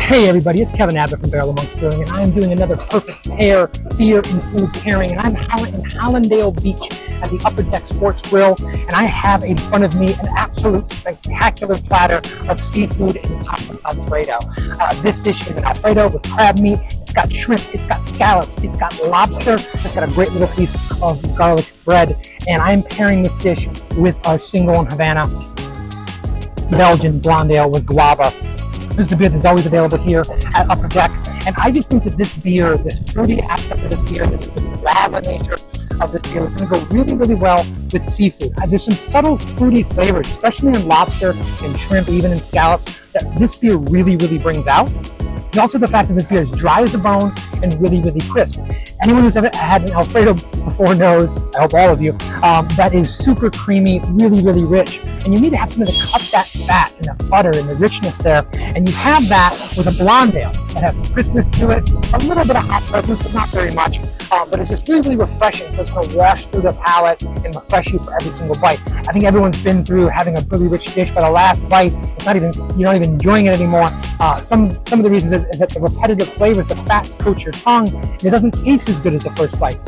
Hey everybody, it's Kevin Abbott from Barrel Amongst Brewing, and I'm doing another perfect pair beer and food pairing. And I'm in Hallandale Beach at the Upper Deck Sports Grill, and I have in front of me an absolute spectacular platter of seafood and pasta Alfredo. This dish is an Alfredo with crab meat. It's got shrimp, it's got scallops, it's got lobster, it's got a great little piece of garlic bread, and I'm pairing this dish with our single and Havana Belgian Blonde Ale with guava. This is the beer that's always available here at Upper Deck, and I just think that this beer, this fruity aspect of this beer, this guava nature of this beer, is going to go really, really well with seafood. There's some subtle fruity flavors, especially in lobster and shrimp, even in scallops, that this beer really, really brings out. And also the fact that this beer is dry as a bone and really, really crisp. Anyone who's ever had an Alfredo before knows, I hope all of you, that is super creamy, really, really rich. And you need to have something to cut that fat and the butter and the richness there. And you have that with a blonde ale that has some crispness to it, a little bit of hot presence, but not very much. But it's just really, really refreshing. So it's going to wash through the palate and refresh you for every single bite. I think everyone's been through having a really rich dish, but the last bite, it's not even, you're not even enjoying it anymore. Some of the reasons is that the repetitive flavors, the fats coat your tongue, and it doesn't taste as good as the first bite.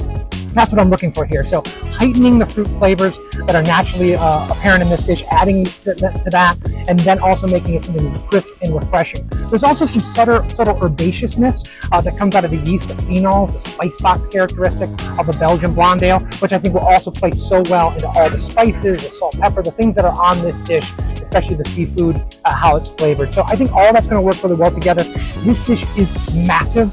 That's what I'm looking for here. So heightening the fruit flavors that are naturally apparent in this dish, adding to that, and then also making it something crisp and refreshing. There's also some subtle herbaceousness that comes out of the yeast, the phenols, the spice box characteristic of a Belgian Blonde Ale, which I think will also play so well into all the spices, the salt, pepper, the things that are on this dish, especially the seafood, how it's flavored. So I think all that's going to work really well together. This dish is massive.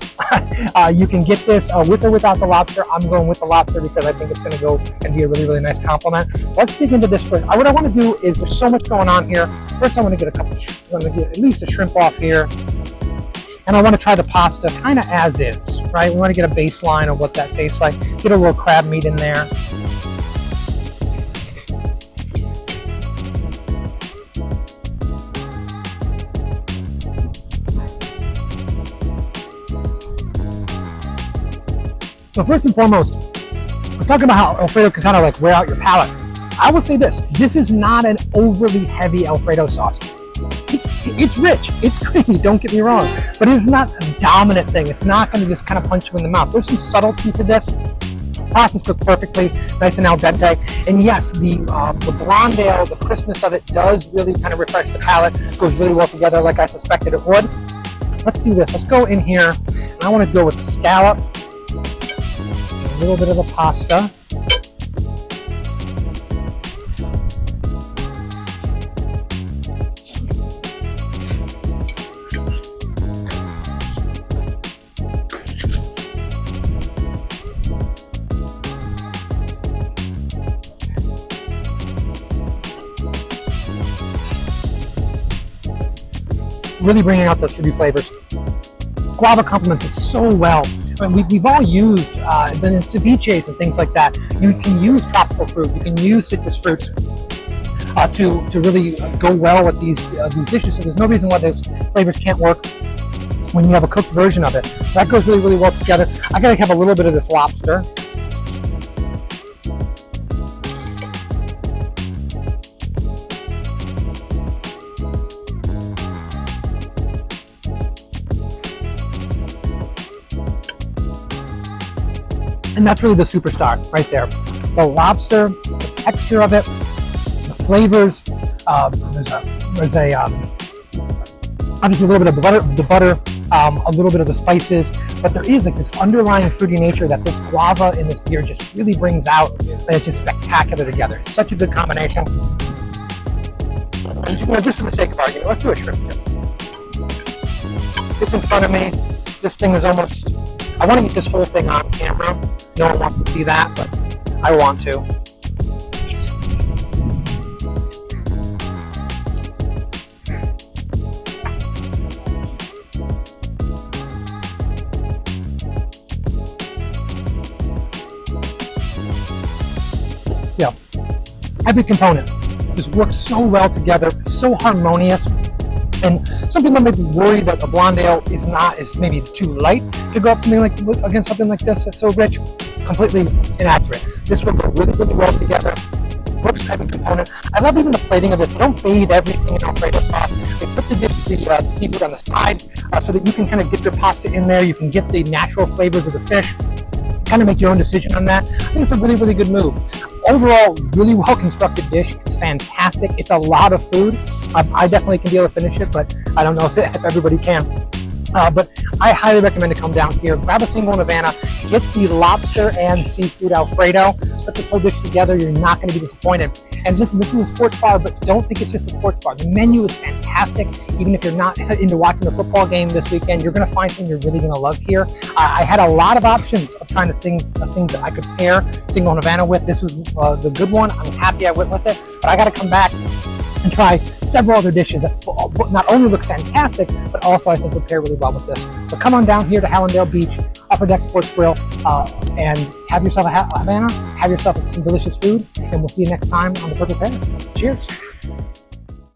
You can get this with or without the lobster. I'm going with the lobster because I think it's going to go and be a really, really nice compliment. So let's dig into this first. What I want to do is, there's so much going on here. First, I want to get I'm going to get at least a shrimp off here. And I want to try the pasta kind of as is, right? We want to get a baseline of what that tastes like. Get a little crab meat in there. So first and foremost, we're talking about how Alfredo can kind of like wear out your palate. I will say this is not an overly heavy Alfredo sauce. It's rich, it's creamy, don't get me wrong, but it's not a dominant thing. It's not going to just kind of punch you in the mouth. There's some subtlety to this. Pasta's cooked perfectly, nice and al dente. And yes, the blonde ale, the crispness of it does really kind of refresh the palate. Goes really well together like I suspected it would. Let's do this. Let's go in here, and I want to go with the scallop. A little bit of the pasta. Really bringing out those fruity flavors. Guava complements it so well. I mean, we've all used, then in ceviches and things like that, you can use tropical fruit, you can use citrus fruits to really go well with these dishes. So there's no reason why those flavors can't work when you have a cooked version of it. So that goes really, really well together. I gotta have a little bit of this lobster. And that's really the superstar right there. The lobster, the texture of it, the flavors. There's obviously a little bit of the butter, a little bit of the spices, but there is like this underlying fruity nature that this guava in this beer just really brings out, and it's just spectacular together. It's such a good combination. And, just for the sake of argument, let's do a shrimp dip. It's in front of me. This thing is almost. I want to eat this whole thing on camera. No one wants to see that, but I want to. Yeah, every component just works so well together. It's so harmonious. And some people might be worried that the blonde ale is maybe too light to go up against something like this that's so rich. Completely inaccurate. This will go really, really well together. looks type of component. I love even the plating of this. They don't bathe everything in Alfredo sauce. They put the seafood on the side so that you can kind of dip your pasta in there. You can get the natural flavors of the fish. Kind of make your own decision on that. I think it's a really, really good move. Overall, really well constructed dish. It's fantastic. It's a lot of food. I definitely can be able to finish it, but I don't know if everybody can. But I highly recommend to come down here, grab a single in Havana, get the lobster and seafood Alfredo, put this whole dish together. You're not going to be disappointed. And listen, this is a sports bar, but don't think it's just a sports bar. The menu is fantastic. Even if you're not into watching the football game this weekend, you're going to find something you're really going to love here. I had a lot of options of trying to things that I could pair single in Havana with. This was the good one. I'm happy I went with it, but I got to come back and try several other dishes that not only look fantastic, but also I think would pair really well with this. So come on down here to Hallandale Beach, Upper Deck Sports Grill, and have yourself a Havana, have yourself some delicious food, and we'll see you next time on The Perfect Pair. Cheers.